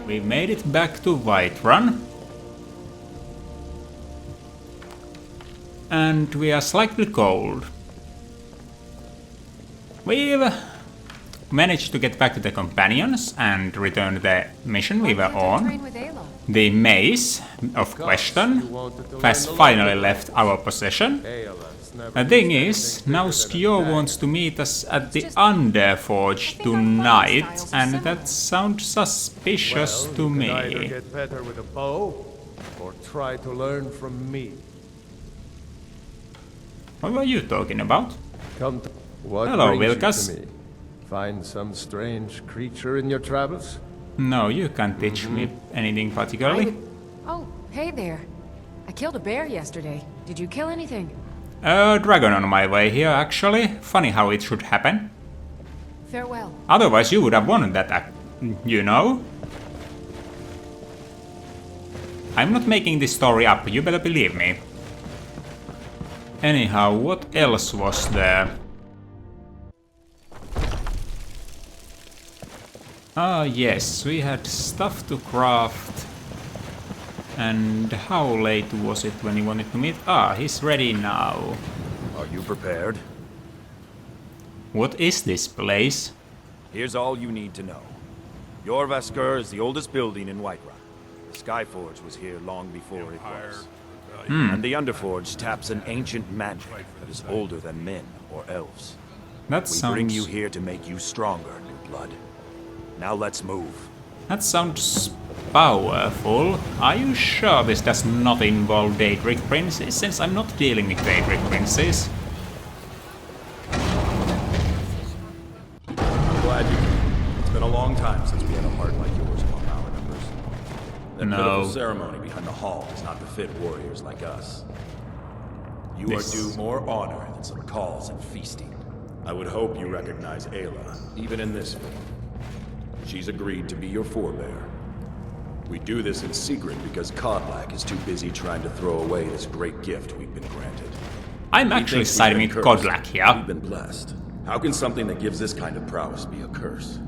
We made it back to Whiterun. And we are slightly cold. We've managed to get back to the companions and return the mission we were on. The maze of question has finally left our possession. The thing is, now Skio wants to meet us at the Underforge tonight, and that sounds suspicious to me. Either get better with a bow, or try to learn from me. What were you talking about? Come to what Hello, brings you Wilkas. to me? Find some strange creature in your travels? No, you can't teach me anything particularly. Oh, hey there. I killed a bear yesterday. Did you kill anything? A dragon on my way here, actually. Funny how it should happen. Farewell. Otherwise you would have won that, you know? I'm not making this story up, you better believe me. Anyhow, what else was there? Ah, yes, we had stuff to craft. And how late was it when he wanted to meet? Ah, he's ready now. Are you prepared? What is this place? Here's all you need to know. Jorvaskr is the oldest building in Whiterun. The Skyforge was here long before it was. And the Underforge taps an ancient magic that is older than men or elves. That We bring you sounds... here to make you stronger, new blood. Now let's move. That sounds powerful. Are you sure this does not involve Daedric Princes, since I'm not dealing with Daedric Princes? I'm glad you came. It's been a long time since we had a heart like yours among our numbers. That pitiful ceremony behind the hall does not befit warriors like us. You are due more honor than some calls and feasting. I would hope you recognize Ayla, even in this form. She's agreed to be your forebear. We do this in secret because Kodlak is too busy trying to throw away this great gift we've been granted. I'm He actually thinks we've siding been with cursed. Kodlak here. We've been blessed. How can something that gives this kind of prowess be a curse?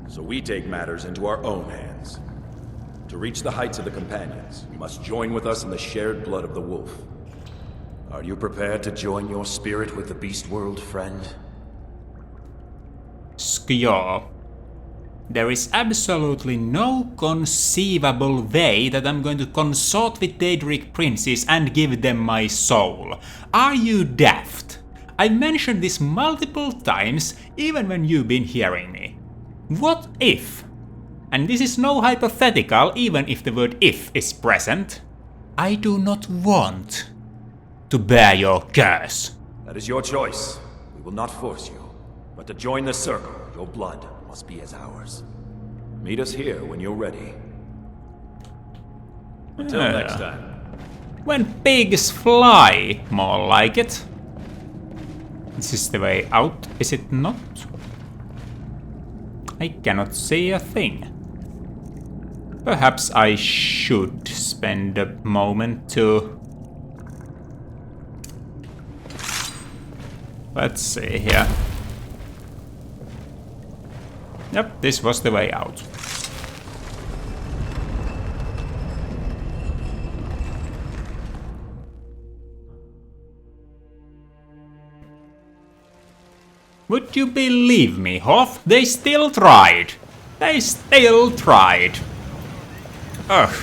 So we take matters into our own hands. To reach the heights of the companions, you must join with us in the shared blood of the wolf. Are you prepared to join your spirit with the beast world, friend? Skjor. There is absolutely no conceivable way that I'm going to consort with Daedric Princes and give them my soul. Are you daft? I've mentioned this multiple times, even when you've been hearing me. What if? And this is no hypothetical, even if the word if is present. I do not want to bear your curse. That is your choice. We will not force you. But to join the circle, your blood must be as ours. Meet us here when you're ready. Until next time. When pigs fly, more like it. This is the way out, is it not? I cannot see a thing. Perhaps I should spend a moment to... Let's see here. Yep, this was the way out. Would you believe me, Hoff? They still tried. They still tried. Ugh.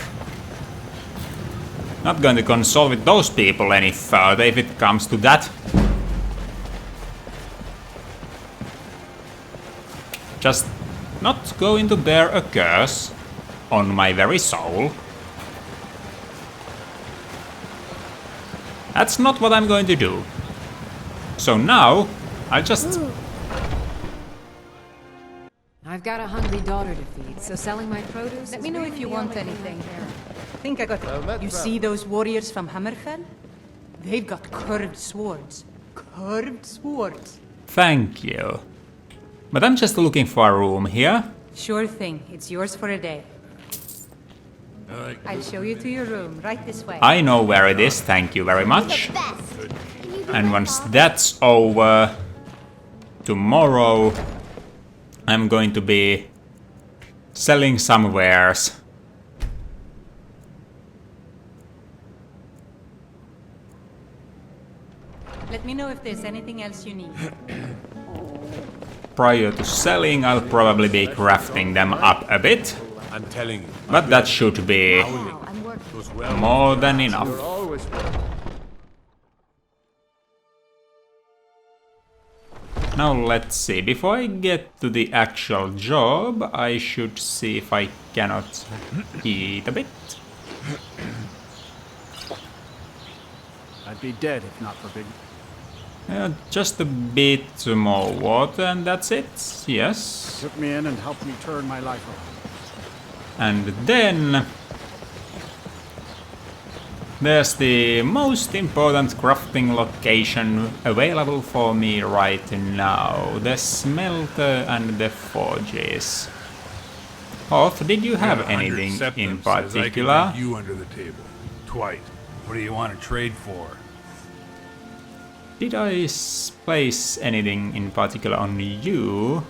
Not going to console with those people any further if it comes to that. Just not going to bear a curse on my very soul. That's not what I'm going to do. So now, I'll just... I've got a hungry daughter to feed, so selling my produce. Let me know if you want anything. Think I got it. You see those warriors from Hammerfell? They've got curved swords. Curved swords. Thank you. But I'm just looking for a room here. Sure thing. It's yours for a day. I'll show you to your room, right this way. I know where it is, thank you very much. And once that's over, tomorrow I'm going to be selling some wares. Let me know if there's anything else you need. Prior to selling, I'll probably be crafting them up a bit. I'm telling you. But that should be Goes well. more than enough. Always Now let's see, before I get to the actual job, I should see if I cannot eat a bit. I'd be dead if not for big... Just a bit more water and that's it, yes. Took me in and helped me turn my life around. And then there's the most important crafting location available for me right now, the smelter and the forges. Hoth, did you have anything in particular? You under the table. Twice. What do you want to trade for? Did I place anything in particular on you?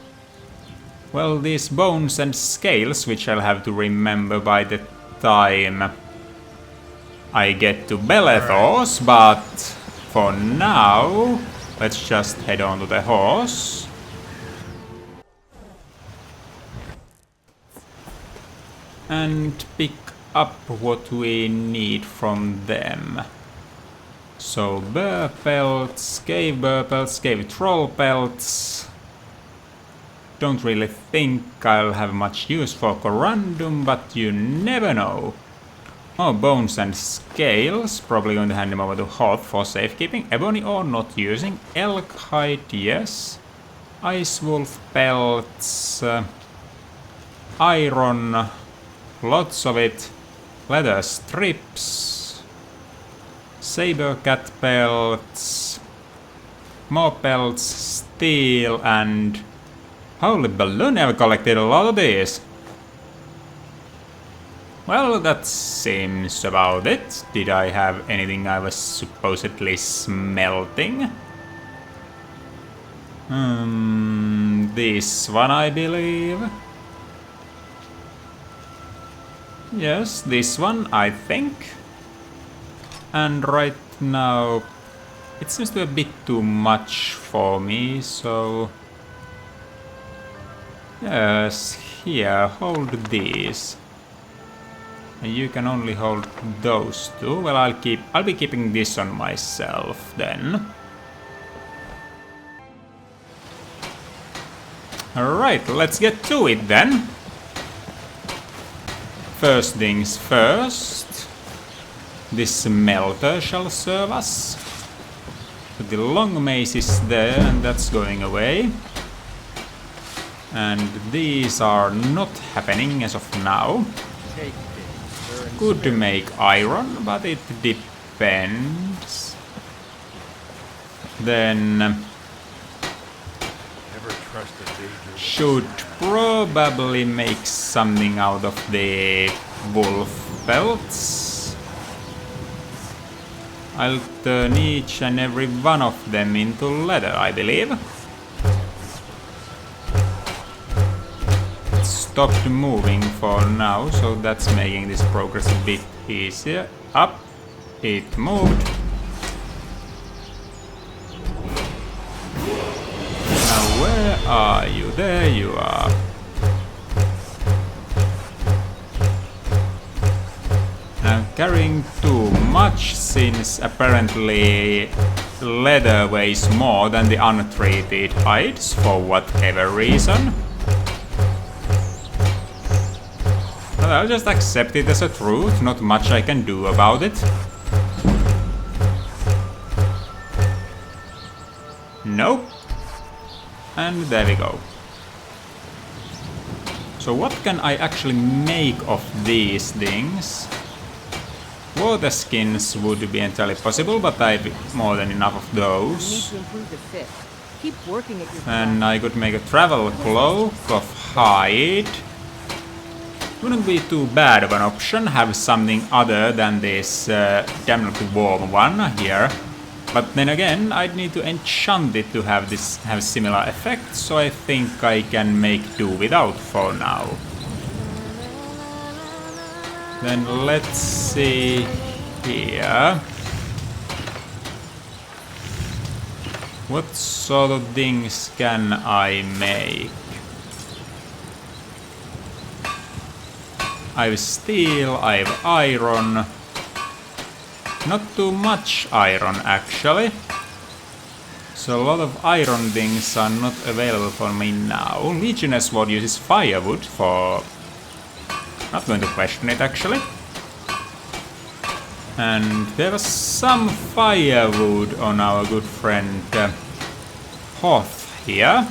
Well, these bones and scales, which I'll have to remember by the time I get to Belethos, but for now, let's just head on to the horse. And pick up what we need from them. So, burr pelts, cave burr pelts, cave troll pelts. Don't really think I'll have much use for corundum, but you never know. Oh, bones and scales, probably going to hand them over to Hoth for safekeeping. Ebony ore not using, elk hide, yes. Ice wolf pelts, iron, lots of it, leather strips, saber cat pelts, more pelts, steel, and holy balloon, I've collected a lot of these. Well, that seems about it. Did I have anything I was supposedly smelting? This one, I believe. Yes, this one, I think. And right now, it seems to be a bit too much for me, so... Yes, here, hold these. And you can only hold those two. Well, I'll be keeping this on myself then. Alright, let's get to it then. First things first. This smelter shall serve us. So the long mace is there and that's going away. And these are not happening as of now. Could make iron, but it depends. Then should probably make something out of the wolf pelts. I'll turn each and every one of them into leather, I believe. Stopped moving for now, so that's making this progress a bit easier. Up, it moved. Now where are you? There you are. I'm carrying too much since apparently leather weighs more than the untreated hides for whatever reason. I'll just accept it as a truth, not much I can do about it. Nope. And there we go. So what can I actually make of these things? Water skins would be entirely possible, but I've more than enough of those. And I could make a travel cloak of hide. Wouldn't be too bad of an option, have something other than this damnably warm one here. But then again, I'd need to enchant it to have similar effects, so I think I can make do without for now. Then let's see here. What sort of things can I make? I have steel, I have iron. Not too much iron actually. So a lot of iron things are not available for me now. Legionnaire Sword uses firewood for... Not going to question it actually. And there was some firewood on our good friend Hoth here.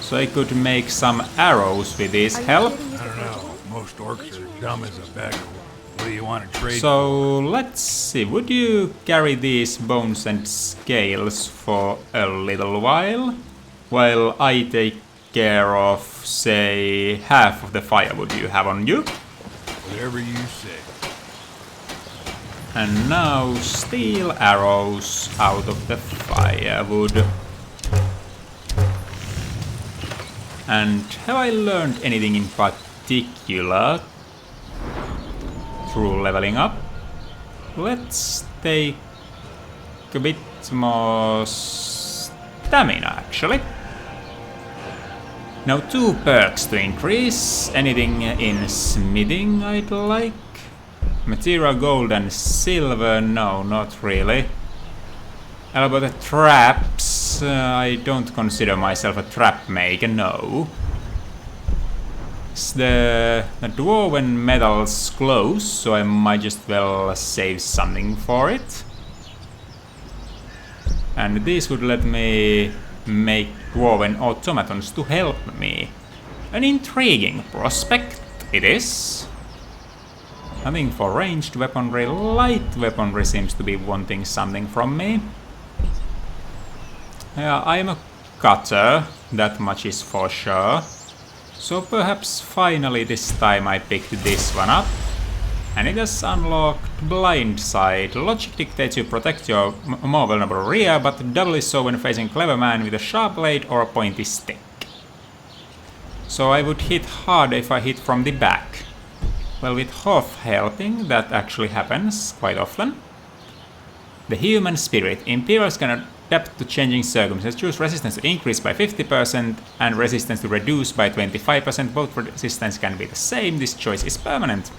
So I could make some arrows with his help. I don't know. Most orcs are dumb as a beggar. What do you want to trade? So let's see. Would you carry these bones and scales for a little while I take care of, say, half of the firewood you have on you? Whatever you say. And now steel arrows out of the firewood. And have I learned anything in particular through leveling up? Let's take a bit more stamina actually. Now 2 perks to increase. Anything in smithing I'd like? Material gold and silver? No, not really. How about the traps? I don't consider myself a trap maker, no. The dwarven metal's close, so I might just well save something for it. And this would let me make dwarven automatons to help me. An intriguing prospect it is. Nothing for ranged weaponry. Light weaponry seems to be wanting something from me. Yeah, I am a cutter, that much is for sure. So perhaps finally this time I picked this one up. And it has unlocked Blindside. Logic dictates you protect your more vulnerable rear, but doubly so when facing clever man with a sharp blade or a pointy stick. So I would hit harder if I hit from the back. Well, with Hoth helping, that actually happens quite often. The human spirit. Imperials can adapt to changing circumstances. Choose resistance to increase by 50% and resistance to reduce by 25%. Both resistance can be the same. This choice is permanent.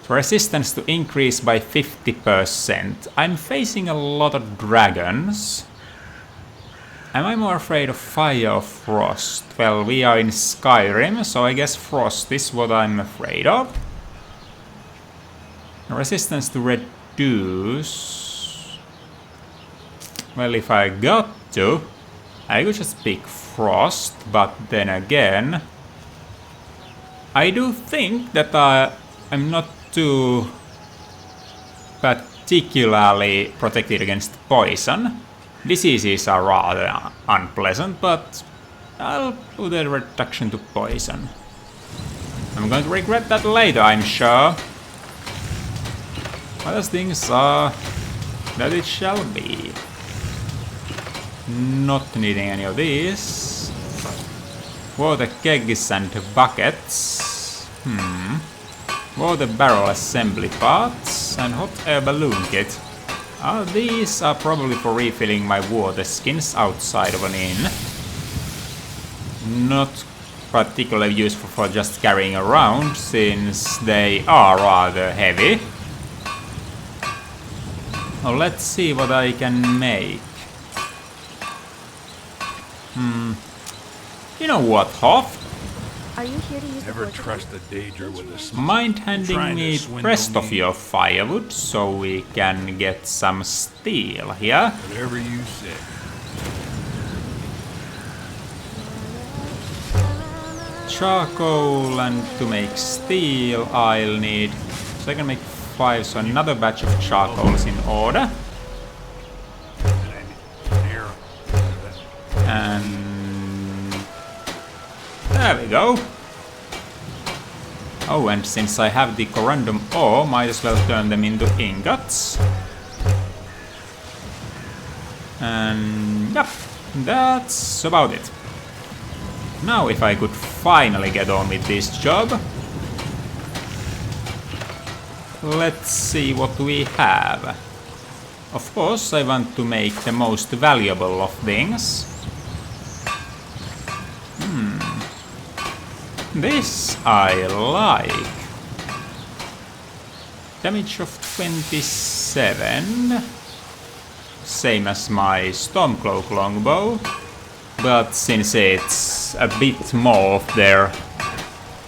Resistance to increase by 50%. I'm facing a lot of dragons. Am I more afraid of fire or frost? Well, we are in Skyrim, so I guess frost is what I'm afraid of. Resistance to reduce... Well, if I got to, I could just pick frost, but then again... I do think that I'm not too particularly protected against poison. Diseases are rather unpleasant, but I'll put a reduction to poison. I'm going to regret that later, I'm sure. But as things are, that it shall be. Not needing any of these. Water kegs and buckets. Water barrel assembly parts and hot air balloon kit. These are probably for refilling my water skins outside of an inn. Not particularly useful for just carrying around, since they are rather heavy. Now let's see what I can make. You know what, Hoth? Are you here to use Never the trust a danger with a small. Mind handing me the rest of your firewood so we can get some steel here? Whatever you say. Charcoal, and to make steel I'll need... So I can make 5, so another batch of charcoals in order. And... there we go. Oh, and since I have the corundum ore, might as well turn them into ingots. And yep, that's about it. Now if I could finally get on with this job. let's see what we have. Of course, I want to make the most valuable of things. This I like. Damage of 27. Same as my Stormcloak longbow. But since it's a bit more of their...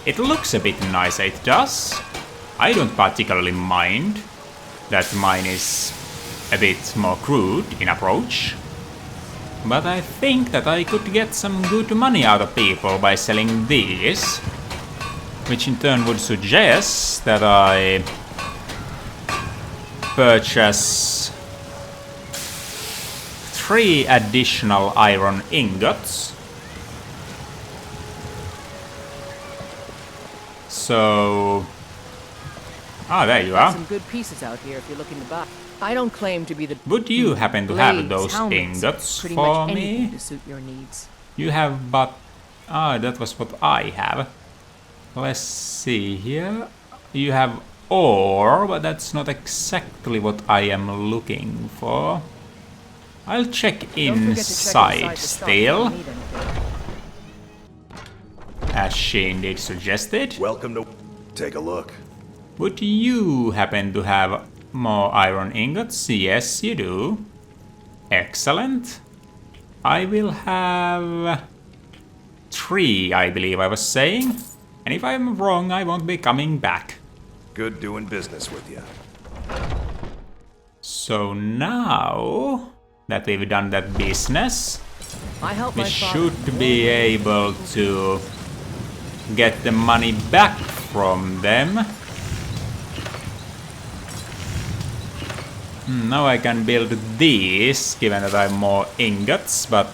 It looks a bit nicer, it does. I don't particularly mind that mine is a bit more crude in approach. But I think that I could get some good money out of people by selling these. Which in turn would suggest that I purchase 3 additional iron ingots. So... Ah, there you are. Some good pieces out here if you're looking to buy. I don't claim to be the... Would you happen to have those ingots pretty for much me? to suit your needs. You have, but... Ah, that was what I have. Let's see here. You have ore, but that's not exactly what I am looking for. I'll check inside still. As she indeed suggested. Welcome to... Take a look. Would you happen to have more iron ingots? Yes, you do. Excellent. I will have 3, I believe I was saying. And if I'm wrong, I won't be coming back. Good doing business with you. So now that we've done that business, we should be able to get the money back from them. Now I can build these, given that I have more ingots, but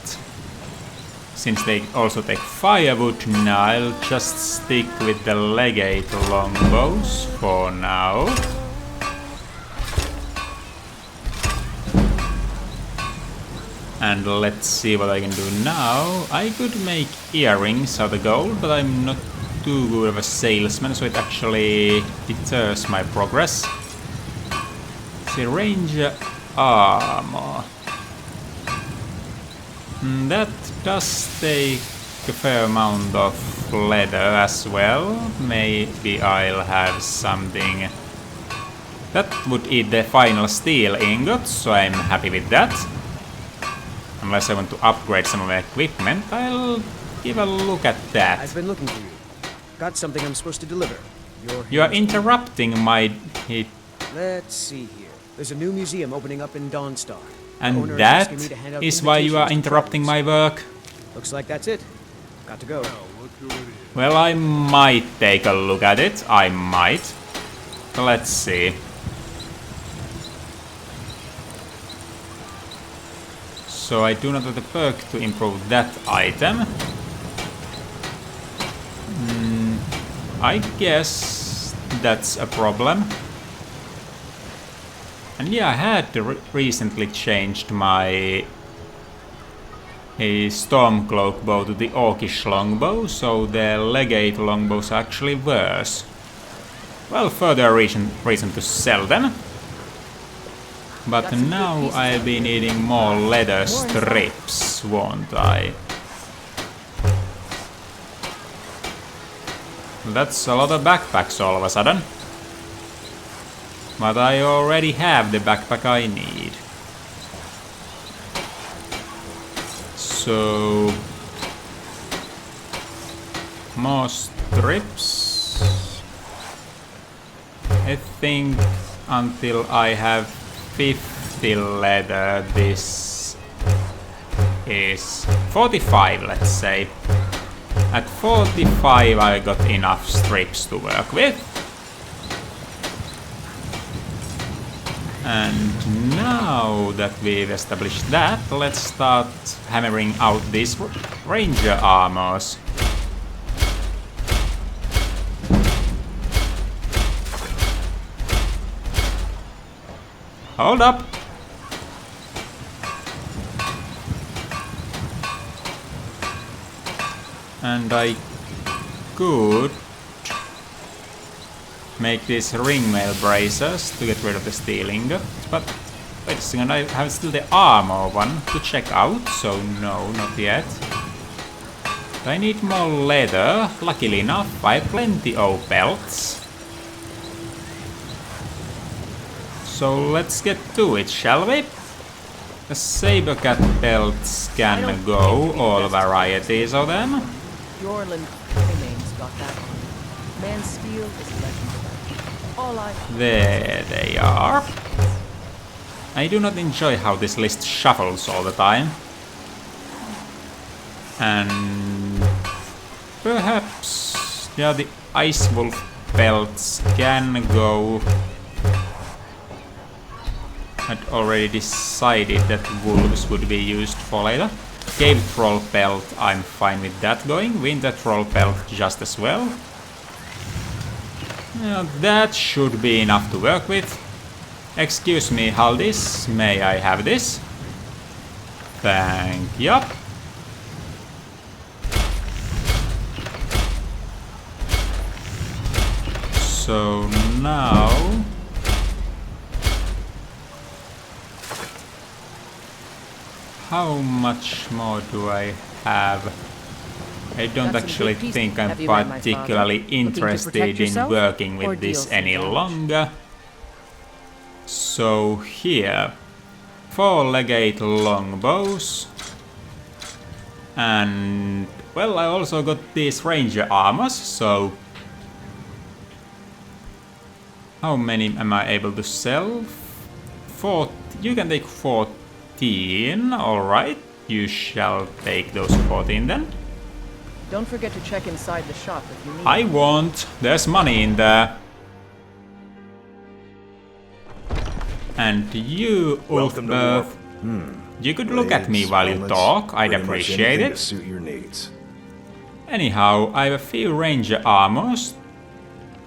since they also take firewood now, I'll just stick with the legate longbows for now. And let's see what I can do now. I could make earrings out of gold, but I'm not too good of a salesman, so it actually deters my progress. Ranger armor. That does take a fair amount of leather as well. Maybe I'll have something that would eat the final steel ingots, so I'm happy with that. Unless I want to upgrade some of my equipment, I'll give a look at that. I've been looking for you. Got something I'm supposed to deliver. You are interrupting my... Let's see here. There's a new museum opening up in Dawnstar. And that is why you are interrupting my work? Looks like that's it. Got to go. Well, I might take a look at it. I might. Let's see. So I do not have the perk to improve that item. I guess that's a problem. And yeah, I had recently changed my Stormcloak bow to the Orcish longbow, so the legate longbows are actually worse. Well, further reason to sell them. But now I'll be needing more leather strips, won't I? That's a lot of backpacks all of a sudden. But I already have the backpack I need. So... more strips. I think until I have 50 leather, this is 45, let's say. At 45 I got enough strips to work with. And now that we've established that, let's start hammering out these ranger armors. Hold up! And I could make these ringmail bracers to get rid of the steel ingot. But wait a second, I have still the armor one to check out, so no, not yet. I need more leather. Luckily enough, I have plenty of pelts. So let's get to it, shall we? The saber cat pelts can go, all varieties of them. Yorland remains got that one. Man steel is legendary. All I There they are. I do not enjoy how this list shuffles all the time. And perhaps, yeah, the Ice Wolf pelts can go. I'd already decided that wolves would be used for later. Cave Troll pelt, I'm fine with that going. Winter Troll pelt just as well. Yeah, that should be enough to work with. Excuse me, Haldis, may I have this? Thank you. So now... how much more do I have? I don't actually think I'm particularly interested in working with this any longer. So here, 4 legate longbows. And, well, I also got these ranger armors, so... how many am I able to sell? 4, you can take 14. Alright, you shall take those 14 then. don't forget to check inside the shop if you need. I won't. There's money in there. And you, Ulfberg, you could look at me while you talk. I'd appreciate it. Suit your needs. Anyhow, I have a few ranger armors.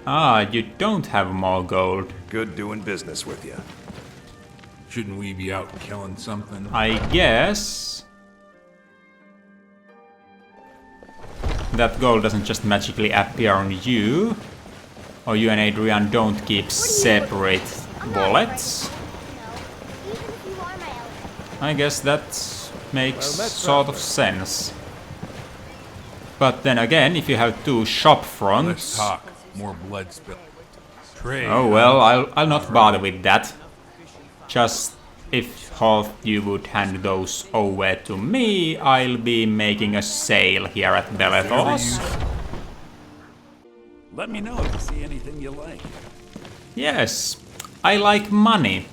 Ah, you don't have more gold. Good doing business with you. Shouldn't we be out killing something? I guess. That gold doesn't just magically appear on you. Or you and Adrian don't keep separate wallets. I guess that makes sort of sense. But then again, if you have 2 shop fronts... Let's talk. More blood spill. Trade. Oh well, I'll not bother with that. Just if Hoth you would hand those over to me, I'll be making a sale here at Belethos. Let me know if you see anything you like. Yes, I like money.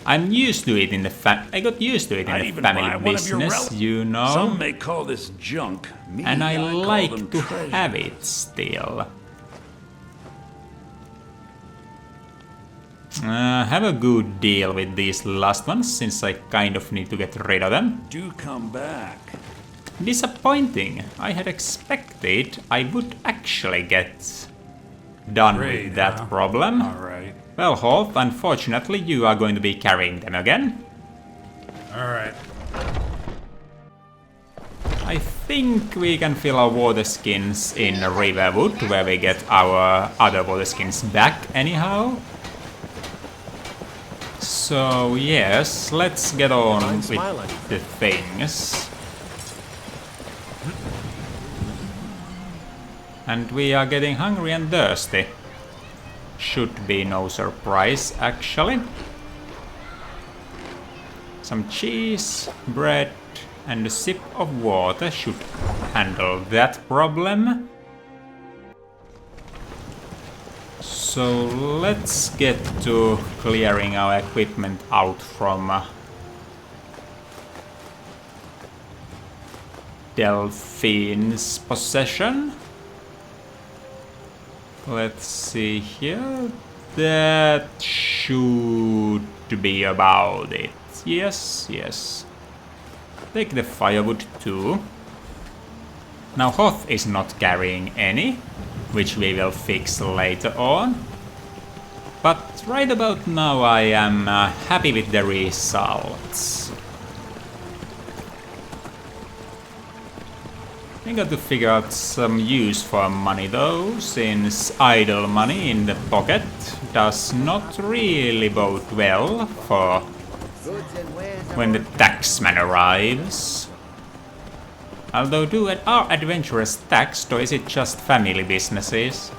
I'm used to it in the I got used to it in the family business, you know. Some may call this junk. Me, and I like to treasure. have it still. Have a good deal with these last ones, since I kind of need to get rid of them. Do come back. Disappointing. I had expected I would actually get done with that problem. Alright. Well, Hoth, unfortunately you are going to be carrying them again. Alright. I think we can fill our water skins in Riverwood, where we get our other water skins back anyhow. So yes, let's get on with the things. And we are getting hungry and thirsty. Should be no surprise, actually. Some cheese, bread, and a sip of water should handle that problem. So let's get to clearing our equipment out from Delphine's possession. Let's see here. That should be about it. Yes, yes. Take the firewood too. Now Hoth is not carrying any, which we will fix later on. But right about now I am happy with the results. I got to figure out some use for money though, since idle money in the pocket does not really bode well for when the taxman arrives. Although do our adventurers taxed, or is it just family businesses?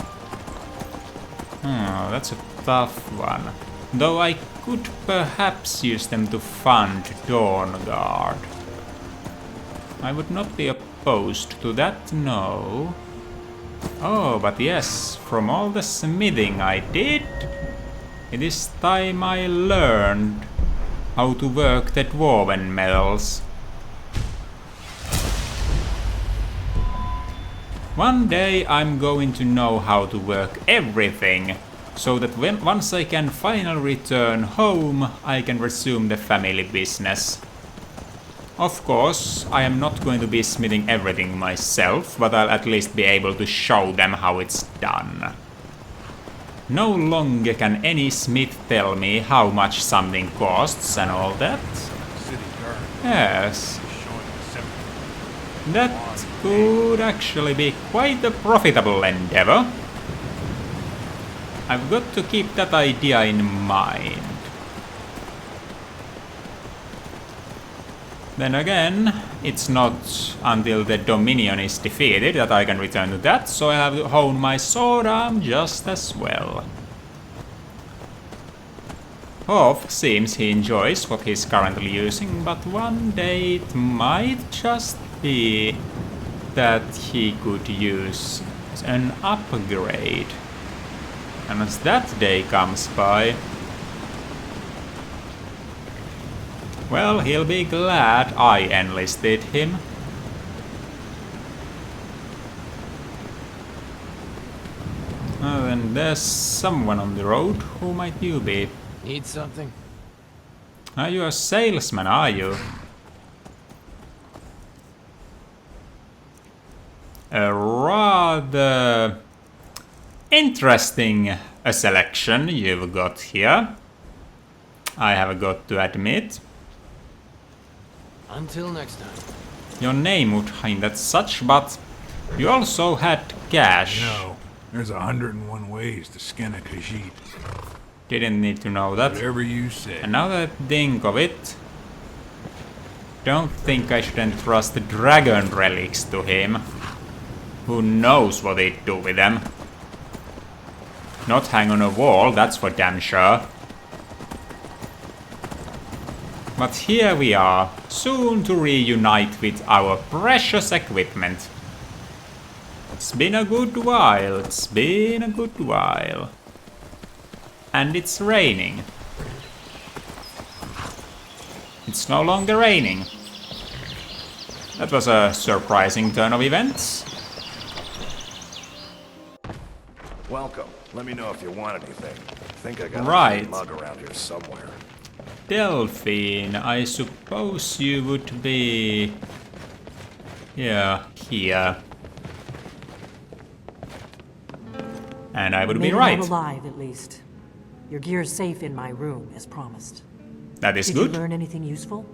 That's a tough one. Though I could perhaps use them to fund Dawnguard. I would not be opposed to that, no. Oh, but yes, from all the smithing I did, it is time I learned how to work the dwarven metals. One day I'm going to know how to work everything, so that once I can finally return home, I can resume the family business. Of course, I am not going to be smithing everything myself, but I'll at least be able to show them how it's done. No longer can any smith tell me how much something costs and all that. Yes. That could actually be quite a profitable endeavor. I've got to keep that idea in mind. Then again, it's not until the Dominion is defeated that I can return to that, so I have to hone my sword arm just as well. Hoff seems he enjoys what he's currently using, but one day it might just be that he could use an upgrade. And as that day comes by, well, he'll be glad I enlisted him. Oh, then there's someone on the road. Who might you be? Need something? Are you a salesman, are you? A rather interesting selection you've got here, I have got to admit. Until next time. Your name would hint at such, but you also had cash. No, there's 101 ways to skin a Khajiit. Didn't need to know that. Whatever you say. And now that I think of it, don't think I should entrust the dragon relics to him. Who knows what he'd do with them? Not hang on a wall, that's for damn sure. But here we are, soon to reunite with our precious equipment. It's been a good while, And it's raining. It's no longer raining. That was a surprising turn of events. Welcome. Let me know if you want anything. I think I got Right. a mug around here somewhere. Delphine, I suppose you would be... yeah, here. And I would be right. Alive, at least. Your gear's safe in my room, as promised. That is Did good. you learn anything useful?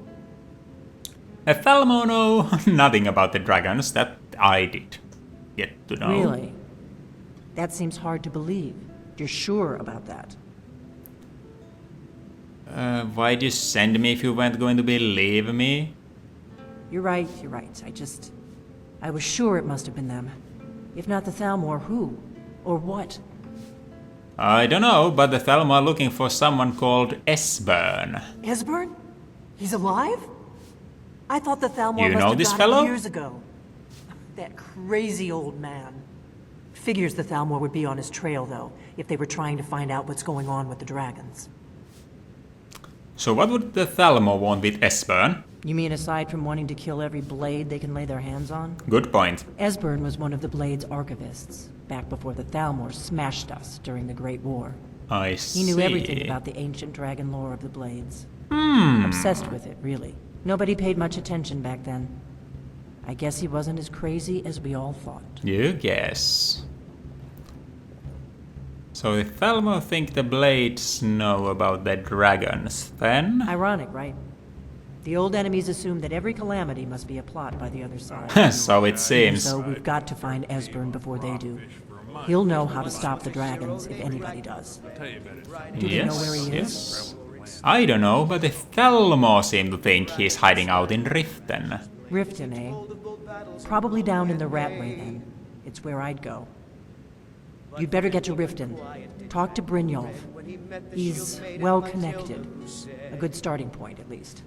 Thalmo know nothing about the dragons, that I did get to know. Really? That seems hard to believe. You're sure about that? Why'd you send me if you weren't going to believe me? You're right. I was sure it must have been them. If not the Thalmor, who? Or what? I don't know, but the Thalmor are looking for someone called Esbern. Esbern? He's alive? I thought the Thalmor You must know have this died fellow? years ago. That crazy old man. Figures the Thalmor would be on his trail, though, if they were trying to find out what's going on with the dragons. So what would the Thalmor want with Esbern? You mean aside from wanting to kill every blade they can lay their hands on? Good point. Esbern was one of the Blade's archivists, back before the Thalmor smashed us during the Great War. I see. He knew everything about the ancient dragon lore of the Blades. Hmm. Obsessed with it, really. Nobody paid much attention back then. I guess he wasn't as crazy as we all thought. You guess. So the Thalmor think the Blades know about the dragons, then? Ironic, right? The old enemies assume that every calamity must be a plot by the other side. So it seems. So we've got to find Esbern before they do. He'll know how to stop the dragons if anybody does. Do you know where he is? I don't know, but the Thalmor seem to think he's hiding out in Riften. Riften, eh? Probably down in the Ratway then. It's where I'd go. You'd better get to Riften. Talk to Brynjolf. He's well connected. A good starting point, at least.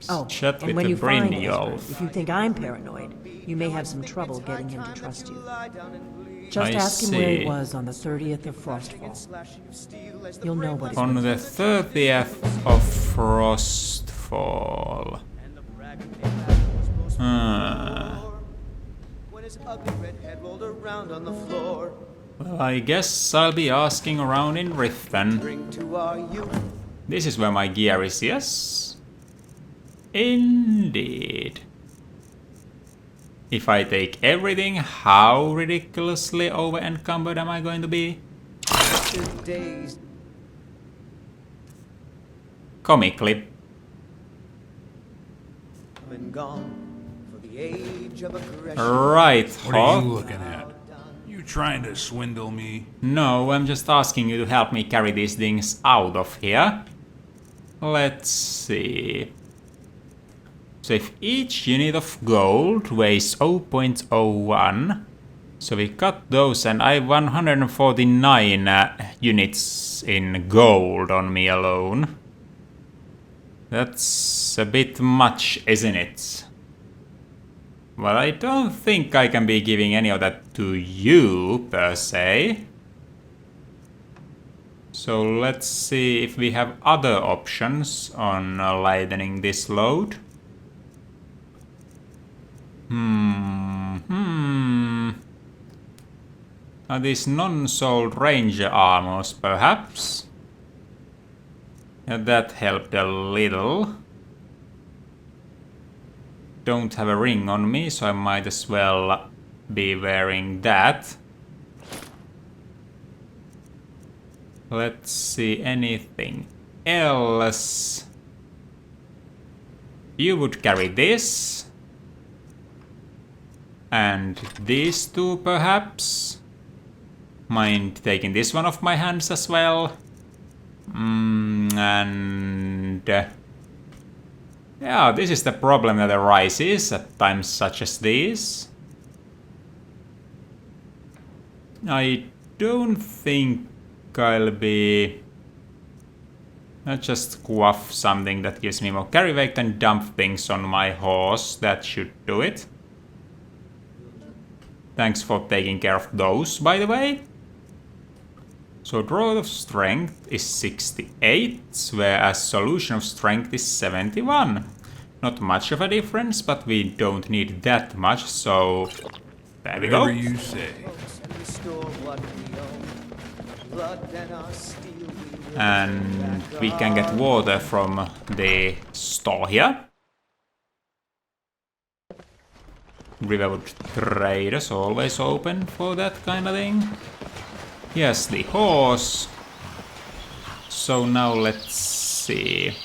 Oh, Chat and with when the you find Brynjolf. Esbern, if you think I'm paranoid, you may have some trouble getting him to trust you. Just ask him where he was on the 30th of Frostfall. You'll know what on the 30th of Frostfall. Well, I guess I'll be asking around in Riften. This is where my gear is, yes? Indeed. If I take everything, how ridiculously over-encumbered am I going to be? Comically. Right, What are you looking at? You trying to swindle me? No, I'm just asking you to help me carry these things out of here. Let's see. So if each unit of gold weighs 0.01, so we got those, and I have 149 units in gold on me alone. That's a bit much, isn't it? Well, I don't think I can be giving any of that to you, per se. So let's see if we have other options on lightening this load. Are these non-sold ranger armors, perhaps? Yeah, that helped a little. Don't have a ring on me, so I might as well be wearing that. Let's see, anything else? You would carry this. And these two, perhaps? Mind taking this one off my hands as well? Yeah, this is the problem that arises at times such as these. I don't think I'll be... I'll just quaff something that gives me more carry weight and dump things on my horse. That should do it. Thanks for taking care of those, by the way. So draw of strength is 68, whereas solution of strength is 71. Not much of a difference, but we don't need that much, so there we go. Whatever you say. And we can get water from the store here. Riverwood Traders always open for that kind of thing. Yes, the horse. So now let's see.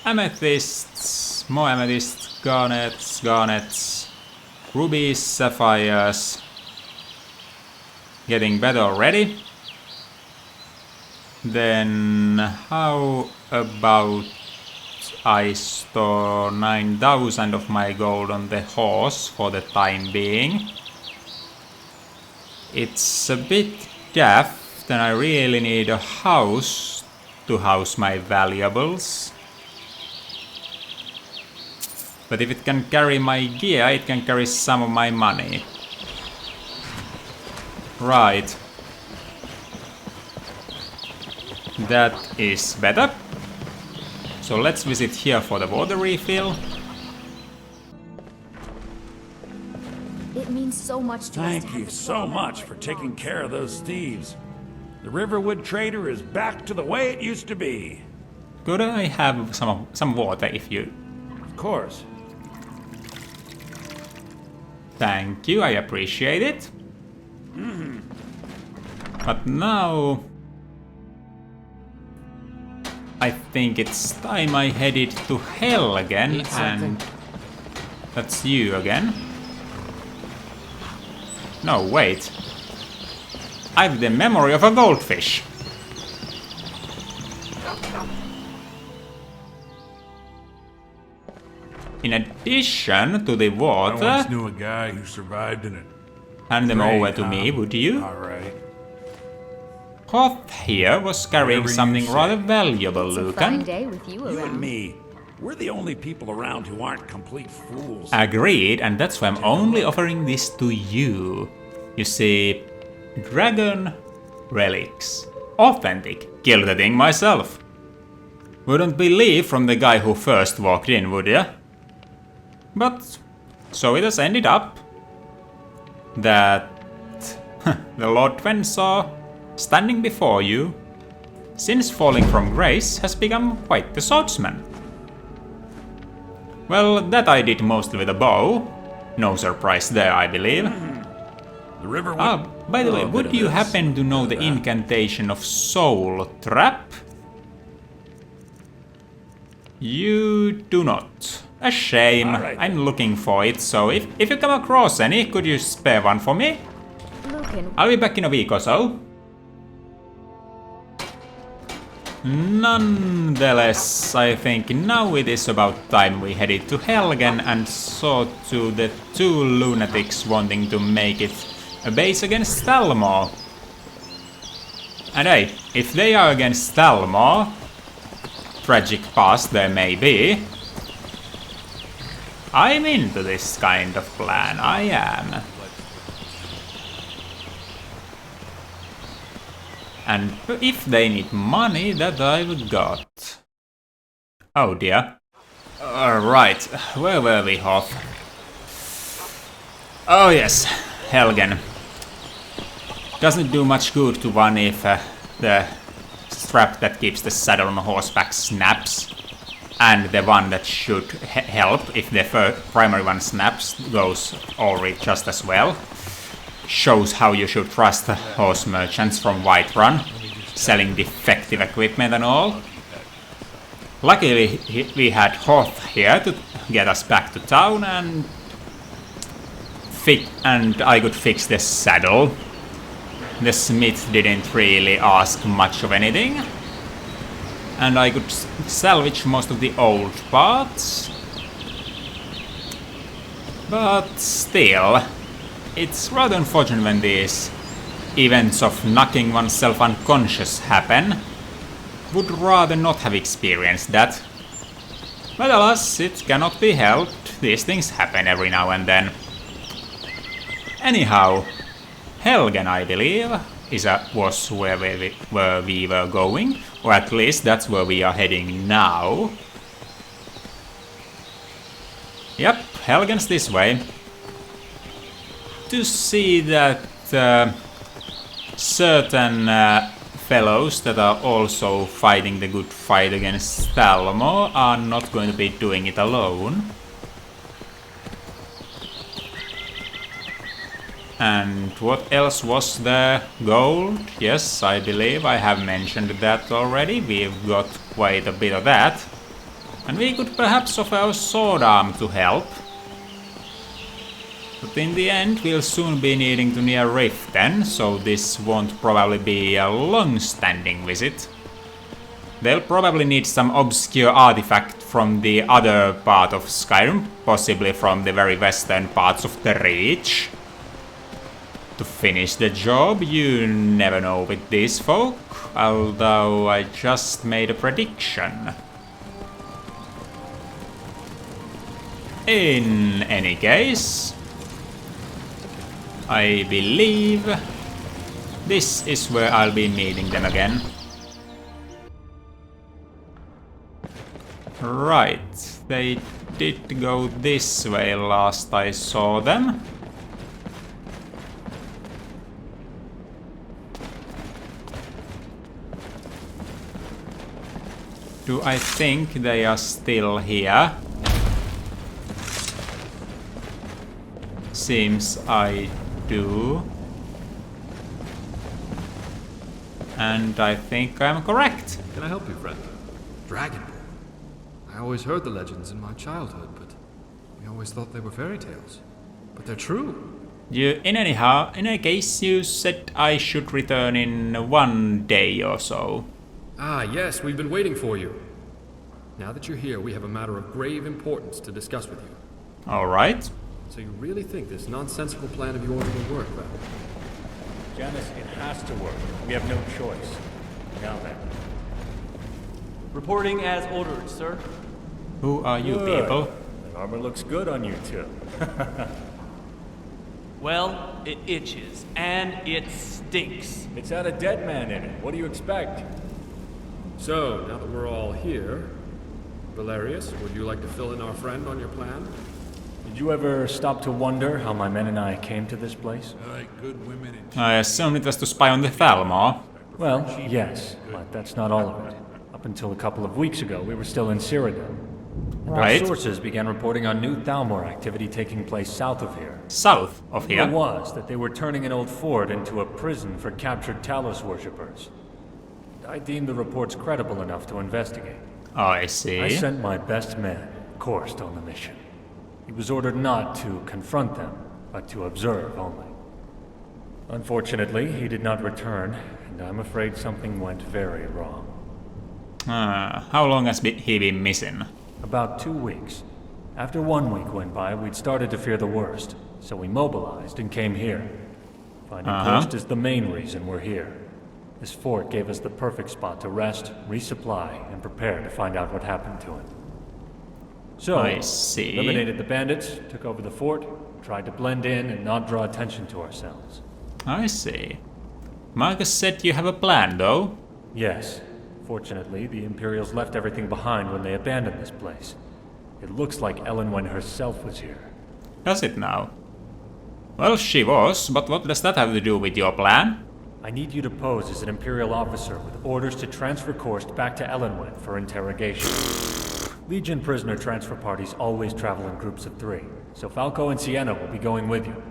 Amethysts, more amethysts, garnets, rubies, sapphires. Getting better already. Then how about I store 9,000 of my gold on the horse for the time being. It's a bit daft, and I really need a house to house my valuables. But if it can carry my gear, it can carry some of my money. Right. That is better. So let's visit here for the water refill. It means so much to us. Thank you so much for taking care of those thieves. The Riverwood Trader is back to the way it used to be. Could I have some water if you... Of course. Thank you, I appreciate it. But now... I think it's time I headed to hell again, and that's you again. No, wait. I've the memory of a goldfish. In addition to the water... I once knew a guy who survived in it. Hand them over to me, would you? Alright. Hoth here was carrying something rather valuable, Lucan. You and me. We're the only people around who aren't complete fools. Agreed, and that's why I'm only offering this to you. You see, dragon relics. Authentic. Killed the thing myself. Wouldn't believe from the guy who first walked in, would ya? But so it has ended up that the Lord Twensor, standing before you, since falling from grace, has become quite the swordsman. Well, that I did mostly with a bow. No surprise there, I believe. The river by the way, would you happen to know the incantation of Soul Trap? You do not. A shame. Right. I'm looking for it, so if you come across any, could you spare one for me? Lucan. I'll be back in a week or so. Nonetheless, I think now it is about time we headed to hell again and saw to the two lunatics wanting to make it a base against Thalmor. And hey, if they are against Thalmor, tragic past there may be, I'm into this kind of plan, I am. And if they need money, that I've got. Oh dear. Right, where were we, Hoth? Oh yes, Helgen. Doesn't do much good to one if the strap that keeps the saddle on horseback snaps. And the one that should help, if the primary one snaps, goes already just as well. Shows how you should trust horse merchants from Whiterun, selling defective equipment and all. Luckily we had Hoth here to get us back to town and I could fix the saddle. The smith didn't really ask much of anything. And I could salvage most of the old parts. But still, it's rather unfortunate when these events of knocking oneself unconscious happen. Would rather not have experienced that. But alas, it cannot be helped. These things happen every now and then. Anyhow, Helgen, I believe, was where we were going. Or at least that's where we are heading now. Yep, Helgen's this way. To see that certain fellows that are also fighting the good fight against Thalmor are not going to be doing it alone. And what else was there? Gold? Yes, I believe I have mentioned that already. We've got quite a bit of that. And we could perhaps offer our sword arm to help. But in the end, we'll soon be needing to near Riften, so this won't probably be a long-standing visit. They'll probably need some obscure artifact from the other part of Skyrim, possibly from the very western parts of the Reach. To finish the job, you never know with these folk, although I just made a prediction. In any case, I believe this is where I'll be meeting them again. Right, they did go this way last I saw them. Do I think they are still here? Seems I do. And I think I'm correct. Can I help you, friend? Dragon Ball. I always heard the legends in my childhood, but we always thought they were fairy tales. But they're true. In any case, you said I should return in 1 day or so. Ah, yes, we've been waiting for you. Now that you're here, we have a matter of grave importance to discuss with you. Alright. So you really think this nonsensical plan of yours will work, Val? Janice, it has to work. We have no choice. Now then. Reporting as ordered, sir. Who are you people? The armor looks good on you two. Well, it itches, and it stinks. It's had a dead man in it. What do you expect? So, now that we're all here, Valerius, would you like to fill in our friend on your plan? Did you ever stop to wonder how my men and I came to this place? I like good women and I assumed it was to spy on the Thalmor. Well, yes, but that's not all of it. Up until a couple of weeks ago, we were still in Cyrodiil. Right. Our sources began reporting on new Thalmor activity taking place south of here. South of here? It was that they were turning an old fort into a prison for captured Talos worshippers. I deemed the reports credible enough to investigate. Oh, I see. I sent my best man, Korst, on the mission. He was ordered not to confront them, but to observe only. Unfortunately, he did not return, and I'm afraid something went very wrong. How long has he been missing? About 2 weeks. After 1 week went by, we'd started to fear the worst, so we mobilized and came here. Finding Korst is the main reason we're here. This fort gave us the perfect spot to rest, resupply, and prepare to find out what happened to him. So, I see. Eliminated the bandits, took over the fort, tried to blend in and not draw attention to ourselves. I see. Marcus said you have a plan, though? Yes. Fortunately, the Imperials left everything behind when they abandoned this place. It looks like Elenwen herself was here. Does it now? Well, she was, but what does that have to do with your plan? I need you to pose as an Imperial officer with orders to transfer Korst back to Elenwen for interrogation. Legion prisoner transfer parties always travel in groups of 3, so Falco and Sienna will be going with you.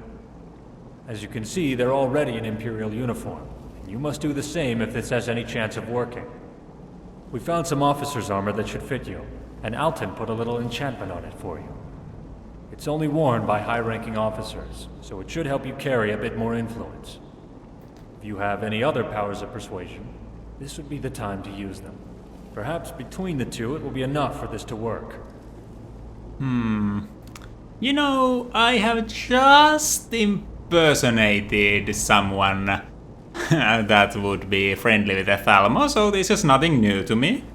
As you can see, they're already in Imperial uniform, and you must do the same if this has any chance of working. We found some officer's armor that should fit you, and Alton put a little enchantment on it for you. It's only worn by high-ranking officers, so it should help you carry a bit more influence. If you have any other powers of persuasion, this would be the time to use them. Perhaps between the two it will be enough for this to work. You know, I have just impersonated someone that would be friendly with the Thalmor, so this is nothing new to me.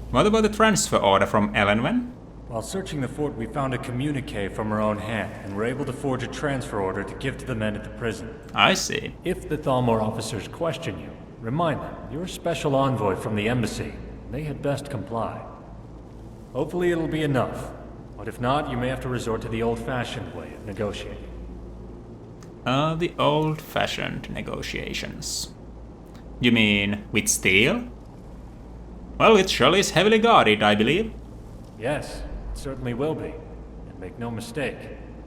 What about the transfer order from Elenwen? While searching the fort, we found a communique from her own hand, and were able to forge a transfer order to give to the men at the prison. I see. If the Thalmor officers question you, remind them you're a special envoy from the embassy. They had best comply. Hopefully it'll be enough, but if not, you may have to resort to the old-fashioned way of negotiating. The old-fashioned negotiations. You mean with steel? Well, it surely is heavily guarded, I believe. Yes, it certainly will be. And make no mistake,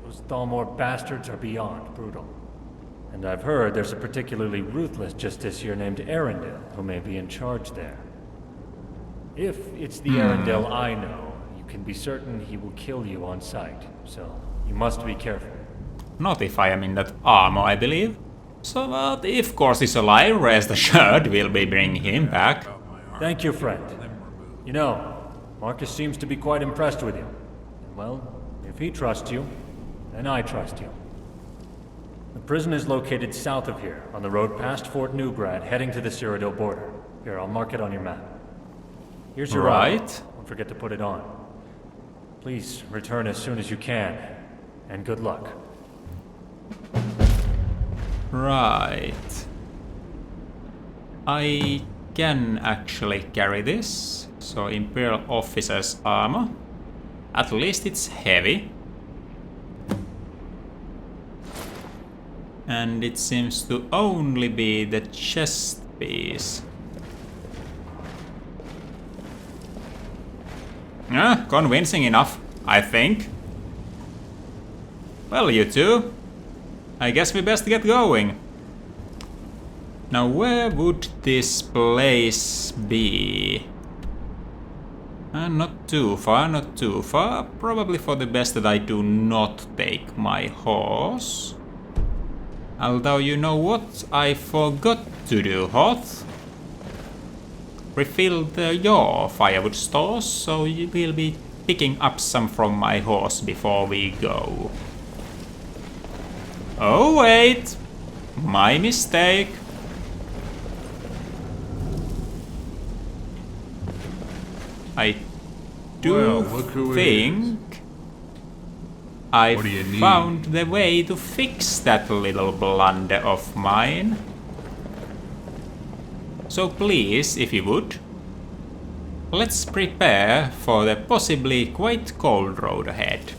those Thalmor bastards are beyond brutal. And I've heard there's a particularly ruthless justiciar named Arendelle who may be in charge there. If it's the Arendelle I know, you can be certain he will kill you on sight, so you must be careful. Not if I am in that armor, I believe. So, but if Korst is alive, rest assured we'll be bringing him back. Thank you, friend. You know, Marcus seems to be quite impressed with you. Well, if he trusts you, then I trust you. The prison is located south of here, on the road past Fort Newgrad, heading to the Cyrodiil border. Here, I'll mark it on your map. Here's your armor. Don't forget to put it on. Please return as soon as you can, and good luck. Right. I can actually carry this. So, Imperial Officer's armor. At least it's heavy. And it seems to only be the chest piece. Convincing enough, I think. Well, you two. I guess we best get going. Now, where would this place be? Not too far, not too far. Probably for the best that I do not take my horse. Although you know what I forgot to do, Hoth? Refill your firewood stores, so you will be picking up some from my horse before we go. Oh wait! My mistake! I do think I found the way to fix that little blunder of mine. So please, if you would, let's prepare for the possibly quite cold road ahead.